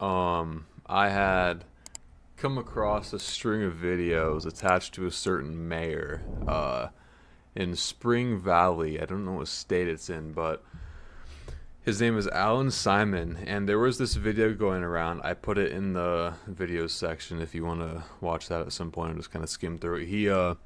I had come across a string of videos attached to a certain mayor in Spring Valley. I don't know what state it's in, but his name is Alan Simon, and there was this video going around. I put it in the videos section if you want to watch that at some point and just kind of skim through it.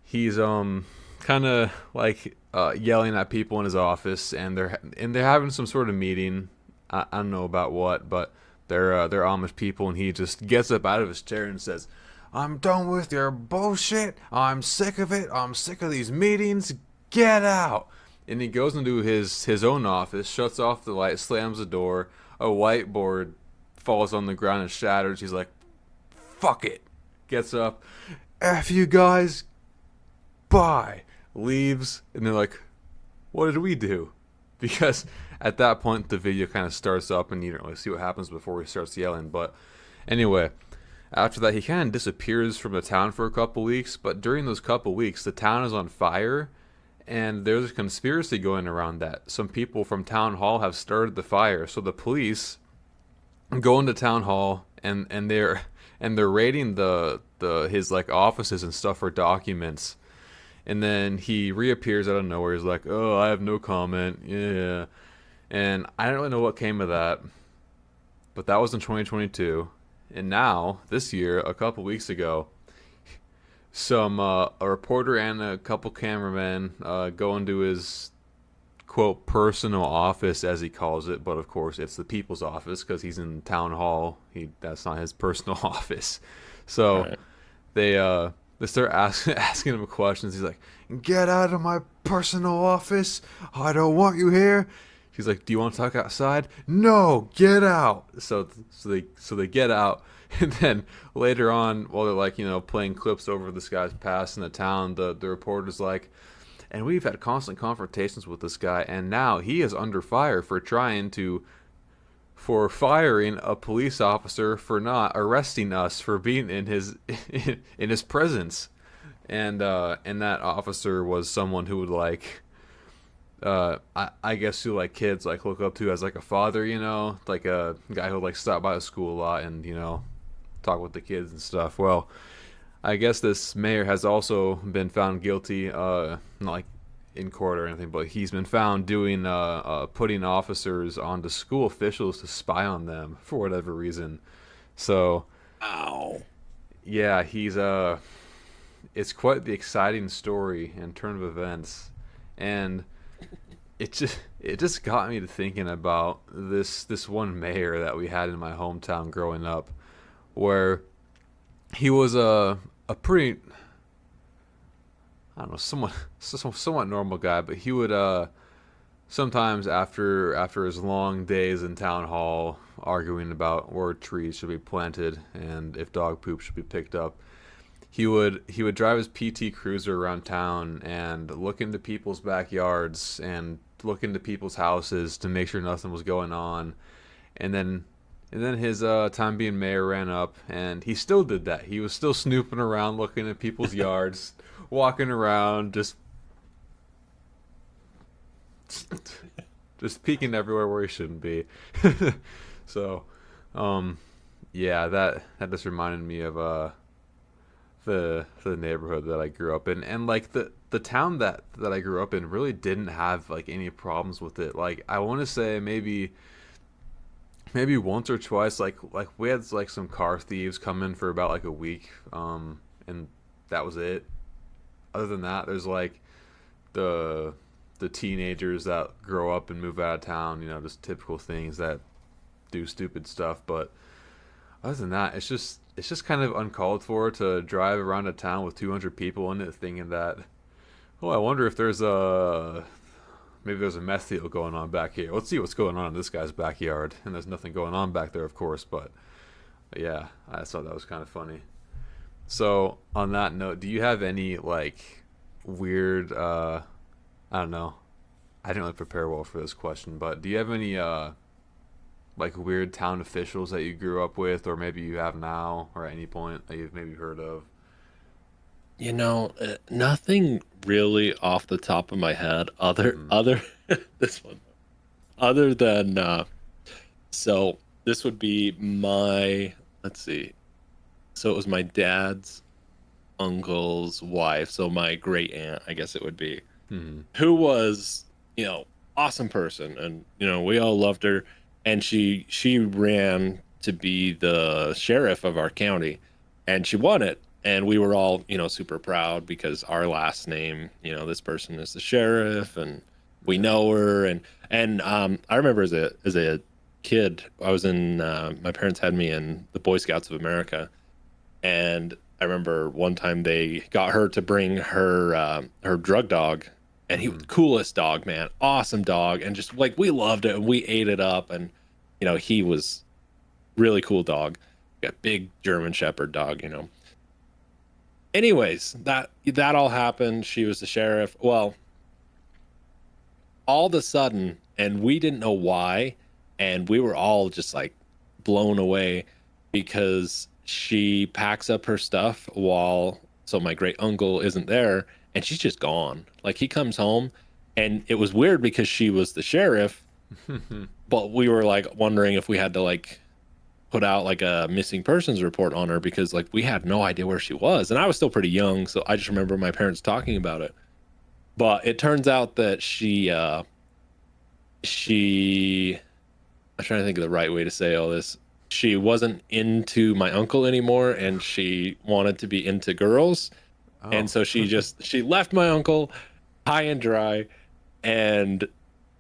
He's kind of like yelling at people in his office, and they're having some sort of meeting. I don't know about what, but they're Amish people, and he just gets up out of his chair and says, "I'm done with your bullshit. I'm sick of it. I'm sick of these meetings. Get out." And he goes into his own office, shuts off the light, slams the door. A whiteboard falls on the ground and shatters. He's like, "Fuck it." Gets up. "F you guys. Bye." Leaves, and they're like, "What did we do?" Because at that point the video kind of starts up and you don't really see what happens before he starts yelling. But anyway, after that he kind of disappears from the town for a couple weeks. But during those couple weeks the town is on fire, and there's a conspiracy going around that some people from town hall have started the fire. So the police go into town hall, and they're raiding the his like offices and stuff for documents. And then he reappears out of nowhere. He's like, "Oh, I have no comment." Yeah. And I don't really know what came of that, but that was in 2022. And now, this year, a couple weeks ago, some a reporter and a couple cameramen go into his quote personal office, as he calls it, but of course it's the people's office because he's in town hall. That's not his personal office. All So right. they start asking him questions. He's like, "Get out of my personal office. I don't want you here." He's like, "Do you want to talk outside?" "No, get out." So they get out, and then later on, while they're like playing clips over this guy's past in the town, the reporter's like, "And we've had constant confrontations with this guy, and now he is under fire for firing a police officer for not arresting us for being in his in his presence." And that officer was someone who would like I guess who like kids like look up to as like a father, like a guy who like stop by the school a lot and talk with the kids and stuff. Well, I guess this mayor has also been found guilty, not like in court or anything, but he's been found doing putting officers onto school officials to spy on them for whatever reason. So Ow. yeah, he's it's quite the exciting story and turn of events, and it just got me to thinking about this one mayor that we had in my hometown growing up, where he was a pretty, I don't know, somewhat normal guy, but he would sometimes after his long days in town hall arguing about where trees should be planted and if dog poop should be picked up, he would drive his PT Cruiser around town and look into people's backyards and look into people's houses to make sure nothing was going on. And then his time being mayor ran up, and he still did that. He was still snooping around, looking at people's yards, walking around, just peeking everywhere where he shouldn't be. So, um, yeah, that just reminded me of the neighborhood that I grew up in, and like the town that I grew up in really didn't have like any problems with it. Like I want to say maybe once or twice, like we had like some car thieves come in for about like a week, and that was it. Other than that, there's like the the teenagers that grow up and move out of town, just typical things that do stupid stuff. But other than that, it's just kind of uncalled for to drive around a town with 200 people in it, thinking that, oh, I wonder if maybe there's a meth deal going on back here. Let's see what's going on in this guy's backyard. And there's nothing going on back there, of course. But yeah, I thought that was kind of funny. So on that note, do you have any like weird? I don't know. I didn't really prepare well for this question, but do you have any like weird town officials that you grew up with, or maybe you have now, or at any point that you've maybe heard of? Nothing really off the top of my head other Mm-hmm. other this one other than so. this would be my, let's see. So it was my dad's uncle's wife, so my great aunt, I guess it would be, Hmm. who was, you know, awesome person, and we all loved her, and she ran to be the sheriff of our county, and she won it, and we were all, super proud because our last name, this person is the sheriff, and we Yeah. know her, and I remember as a kid, I was in my parents had me in the Boy Scouts of America, and I remember one time they got her to bring her drug dog, and he was Hmm. the coolest dog, man, awesome dog, and just like we loved it, and we ate it up, and he was really cool dog, a big German Shepherd dog. Anyways, that all happened. She was the sheriff. Well, all of a sudden, and we didn't know why, and we were all just like blown away because she packs up her stuff while so my great uncle isn't there, and she's just gone. Like he comes home, and it was weird because she was the sheriff, but we were like wondering if we had to like put out like a missing persons report on her because like we had no idea where she was, and I was still pretty young, so I just remember my parents talking about it. But it turns out that she I'm trying to think of the right way to say all this. She wasn't into my uncle anymore, and she wanted to be into girls, and Oh. so she left my uncle high and dry, and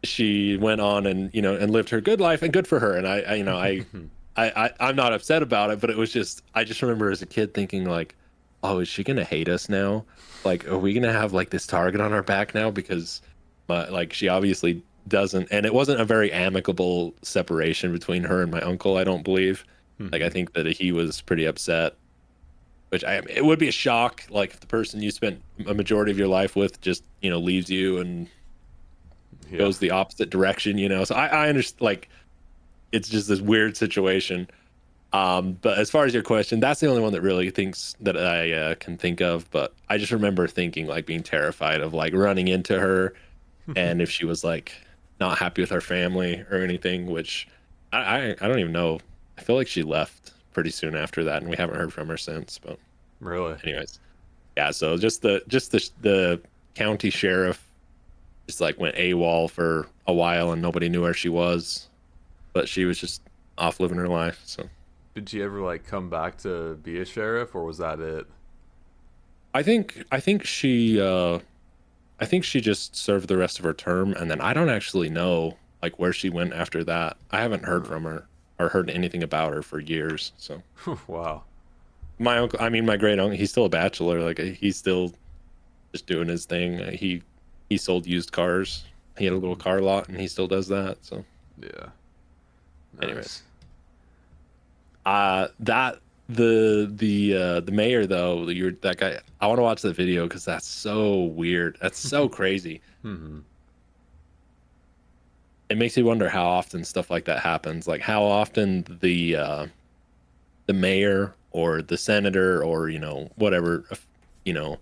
she went on and and lived her good life, and good for her. And I'm not upset about it, but it was just I just remember as a kid thinking like, oh, is she gonna hate us now? Like, are we gonna have like this target on our back now because like she obviously doesn't, and it wasn't a very amicable separation between her and my uncle, I don't believe. Like I Hmm. think that he was pretty upset, which it would be a shock like if the person you spent a majority of your life with just leaves you and Yeah. goes the opposite direction. So I understand, like it's just this weird situation. But as far as your question, that's the only one that really thinks that I can think of. But I just remember thinking like being terrified of like running into her, and if she was like not happy with her family or anything, which I don't even know. I feel like she left pretty soon after that, and we haven't heard from her since. But Really? anyways, yeah. So just the county sheriff just like went AWOL for a while, and nobody knew where she was, but she was just off living her life. So. Did she ever like come back to be a sheriff, or was that it? I think she just served the rest of her term, and then I don't actually know like where she went after that. I haven't heard Huh. from her or heard anything about her for years. So Wow. my uncle, I mean my great uncle, he's still a bachelor. Like he's still just doing his thing. He sold used cars. He had a little Hmm. car lot, and he still does that. So, Yeah. anyways, Nice. that the mayor though, you're that guy. I want to watch the video because that's so weird. That's so crazy. Hmm. It makes you wonder how often stuff like that happens. Like how often the mayor or the senator or whatever you know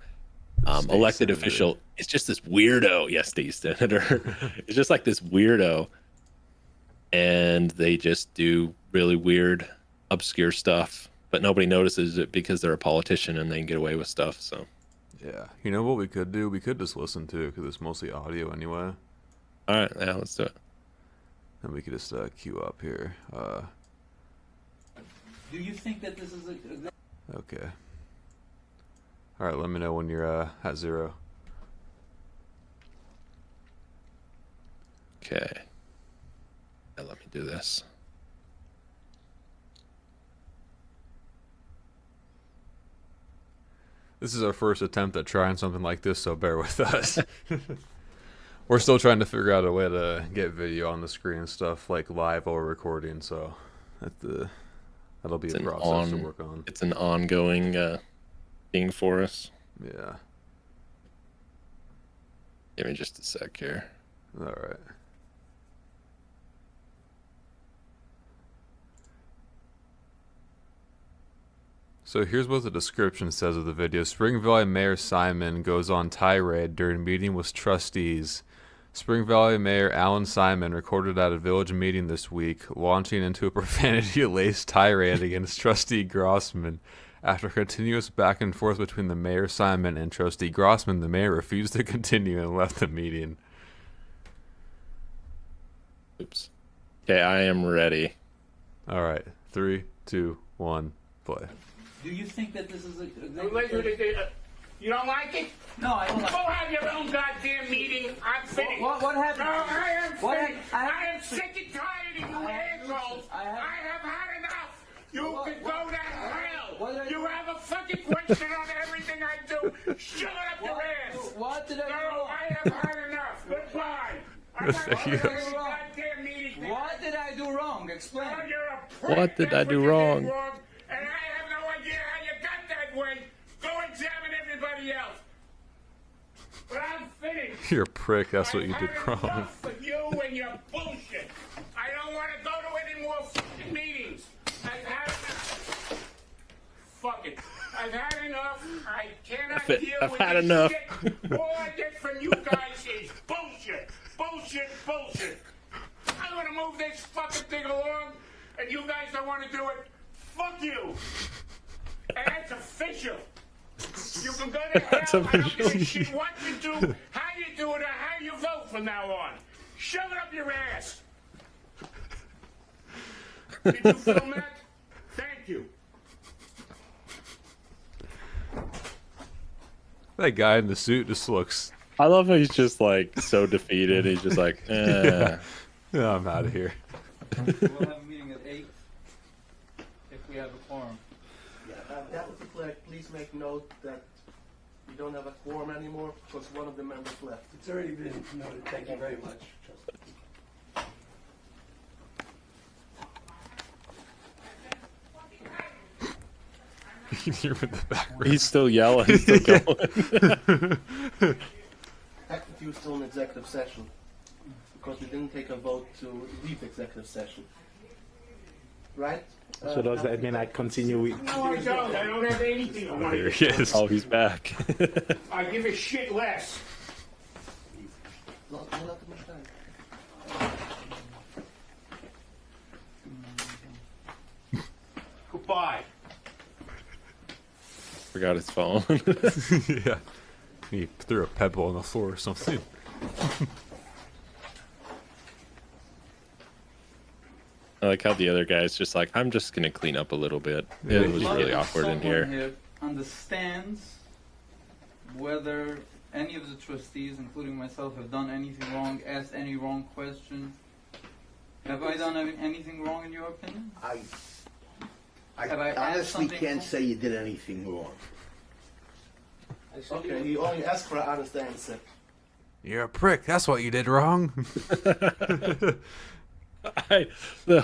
State elected senator. official is just this weirdo. Yes, the senator. It's just like this weirdo, and they just do really weird, obscure stuff, but nobody notices it because they're a politician and they can get away with stuff. So, Yeah. You know what we could do? We could just listen to it because it's mostly audio anyway. all right, yeah, let's do it. And we could just queue up here. Do you think that this is a good? Okay. All right. Let me know when you're at zero. Okay, yeah, let me do this. This is our first attempt at trying something like this, so bear with us. We're still trying to figure out a way to get video on the screen and stuff like live or recording, so that'll be It's a an process to on, work on. it's an ongoing thing for us. Yeah. Give me just a sec here. All right. So here's what the description says of the video. Spring Valley Mayor Simon goes on tirade during meeting with trustees Spring Valley Mayor Alan Simon recorded at a village meeting this week, launching into a profanity-laced tirade against Trustee Grossman. After continuous back and forth between the Mayor Simon and Trustee Grossman, the mayor refused to continue and left the meeting. Oops. Okay, I am ready. All right, 3, 2, 1, play. Do you think that this is a You don't like it? No, I don't Go like. have your own goddamn meeting. I'm finished. What happened? No, I am What finished. hap- I am sick and tired of you assholes. I I have- have had enough. You What- can go to hell. what did I You do? have a fucking question on everything I do. Shove it up your ass. What did I do No, wrong? I have had enough. Goodbye. I'm not Thank going you. to this goddamn meeting. What did I do wrong? Explain. Oh, you're a prick. What did I That's do what you did wrong? And I have no idea how you got that way. Go examine everybody else. But I'm finished. You're a prick, that's what I've you did had wrong. enough of you and your bullshit. I don't want to go to any more fucking meetings. I've had enough. Fuck it. I've had enough. I cannot deal I've with had this enough. shit. All I get from you guys is bullshit. Bullshit, bullshit. I'm going to move this fucking thing along, and you guys don't want to do it. Fuck you. And that's official. You can go to hell. That's I don't give a official. shit what you do, how you do it, or how you vote from now on. Shove it up your ass. Did you film that? Thank you. That guy in the suit just looks, I love how he's just like so defeated. He's just like, eh. "Oh, I'm out of here." We'll have a meeting at 8 if we have a quorum. Yeah, Deputy Clerk, please make note that we don't have a quorum anymore because one of the members left. It's already been noted. Thank you very much. You can hear him in the background. He's still yelling. He's still going. Technically, we're still in executive session because we didn't take a vote to leave executive session. Right? So does that mean I continue with? No, I don't. I don't have anything. I want There to he is. Oh, he's back. I give a shit less. Not too much time. Goodbye. Forgot his phone. Yeah. He threw a pebble on the floor or something. I like how the other guy's just like, I'm just gonna clean up a little bit. Yeah, It was he- really awkward in Someone here. understands whether any of the trustees, including myself, have done anything wrong, asked any wrong question. Have I done anything wrong in your opinion? I Have I asked honestly something can't wrong? say you did anything wrong. Okay, he only asked for an honest answer. You're a prick. That's what you did wrong.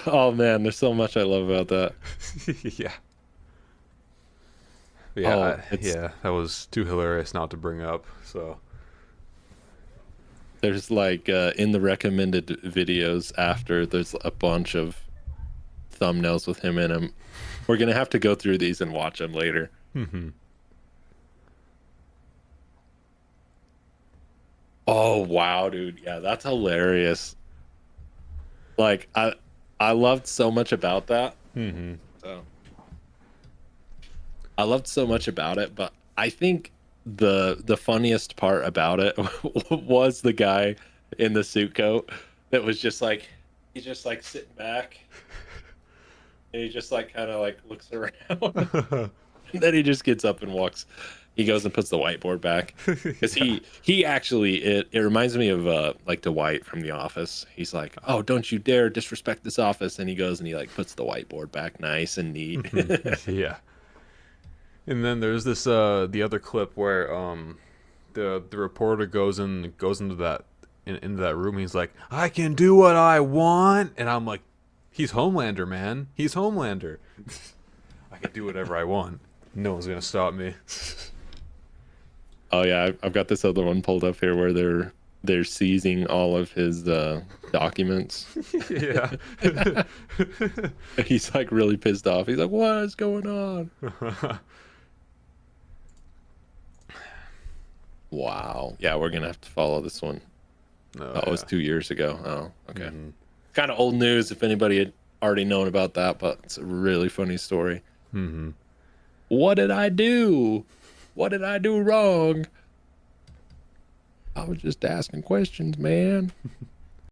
Oh man, there's so much I love about that. Yeah. Yeah, Oh, it's- yeah, that was too hilarious not to bring up. So There's like in the recommended videos after, there's a bunch of thumbnails with him in them. We're gonna have to go through these and watch them later. Oh wow, dude, yeah, that's hilarious. Like I loved so much about that. So I loved so much about it, but I think the funniest part about it was the guy in the suit coat that was just like, he's just like sitting back and he just like kind of like looks around and then he just gets up and walks. He goes and puts the whiteboard back because he actually it reminds me of like Dwight from The Office. He's like, oh, don't you dare disrespect this office, and he goes and he like puts the whiteboard back nice and neat. yeah. And then there's this the other clip where the reporter goes into that into that room. He's like, I can do what I want, and I'm like, he's Homelander, man. He's Homelander. I can do whatever I want. No one's gonna stop me. Oh yeah, I've got this other one pulled up here where they're seizing all of his documents. Yeah. He's like really pissed off. He's like, what is going on? Wow. Yeah, we're gonna have to follow this one. Oh, it was 2 years ago. Oh, okay. Mhm. Kind of old news if anybody had already known about that, but it's a really funny story. Mhm. What did I do? What did I do wrong? I was just asking questions, man.